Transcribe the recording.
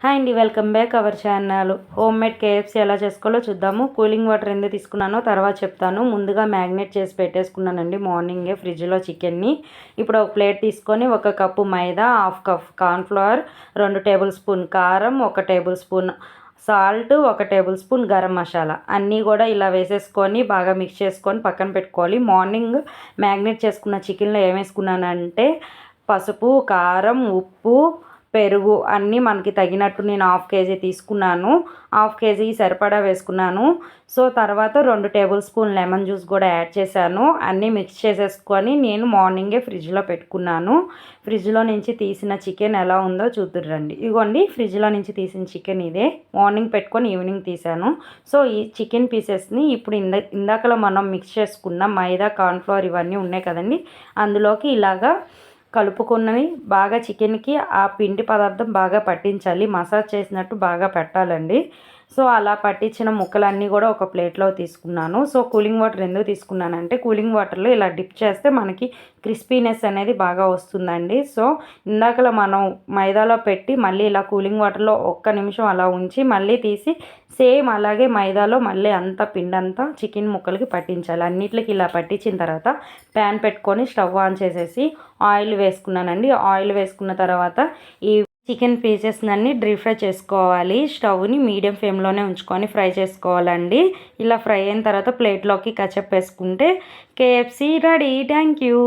Hi అండి, welcome back our channel. Home made KFC ఎలా చేసుకోవాలో చూద్దాము. కూలింగ్ వాటర్ ఎందుకు తీసుకున్నానో తర్వాత చెప్తాను. ముందుగా మ్యాగ్నేట్ చేసి పెట్టేసుకున్నానండి మార్నింగే ఫ్రిడ్జ్లో చికెన్ని. ఇప్పుడు ఒక ప్లేట్ తీసుకొని 1 కప్పు మైదా, 1/2 కప్ కార్న్ఫ్లవర్, 2 టేబుల్ స్పూన్ కారం, 1 table spoon salt, 1 table spoon garam masala అన్నీ కూడా ఇలా వేసేసుకొని బాగా మిక్స్ చేసుకొని పక్కన పెట్టుకోవాలి. మార్నింగ్ మ్యాగ్నేట్ చేసుకున్న చికెన్లో ఏం వేసుకున్నానంటే పసుపు, కారం, ఉప్పు, పెరుగు అన్నీ మనకి తగినట్టు నేను 1/2 కేజీ తీసుకున్నాను. 1/2 కేజీ సరిపడా వేసుకున్నాను. సో తర్వాత 2 టేబుల్ స్పూన్ లెమన్ జ్యూస్ కూడా యాడ్ చేశాను. అన్నీ మిక్స్ చేసేసుకొని నేను మార్నింగే ఫ్రిడ్జ్లో పెట్టుకున్నాను. ఫ్రిడ్జ్లో నుంచి తీసిన చికెన్ ఎలా ఉందో చూద్దురండి. ఇదిగోండి ఫ్రిడ్జ్లో నుంచి తీసిన చికెన్ ఇదే. మార్నింగ్ పెట్టుకొని ఈవినింగ్ తీసాను. సో ఈ చికెన్ పీసెస్ని ఇప్పుడు ఇందాకలో మనం మిక్స్ చేసుకున్న మైదా, కార్న్ఫ్లవర్ ఇవన్నీ ఉన్నాయి కదండి, అందులోకి ఇలాగా కలుపుకున్నవి బాగా చికెన్కి ఆ పిండి పదార్థం బాగా పట్టించాలి. మసాజ్ చేసినట్టు బాగా పెట్టాలండి. సో అలా పట్టించిన ముక్కలన్నీ కూడా ఒక ప్లేట్లో తీసుకున్నాను. సో కూలింగ్ వాటర్ ఎందుకు తీసుకున్నానంటే కూలింగ్ వాటర్లో ఇలా డిప్ చేస్తే మనకి క్రిస్పీనెస్ అనేది బాగా వస్తుందండి. సో ఇందాకలా మనం మైదాలో పెట్టి మళ్ళీ ఇలా కూలింగ్ వాటర్లో 1 నిమిషం అలా ఉంచి మళ్ళీ తీసి సేమ్ అలాగే మైదాలో మళ్ళీ అంతా పిండంతా చికెన్ ముక్కలకి పట్టించాలి. అన్నిటికి ఇలా పట్టించిన తర్వాత ప్యాన్ పెట్టుకొని స్టవ్ ఆన్ చేసేసి ఆయిల్ వేసుకున్నానండి. ఆయిల్ వేసుకున్న తర్వాత ఈ చికెన్ పీసెస్ అన్నీ డీప్ ఫ్రై చేసుకోవాలి. స్టవ్ని మీడియం ఫ్లేమ్లోనే ఉంచుకొని ఫ్రై చేసుకోవాలండి. ఇలా ఫ్రై అయిన తర్వాత ప్లేట్లోకి కచప్ వేసుకుంటే కేఎఫ్సీ రెడీ. Thank you.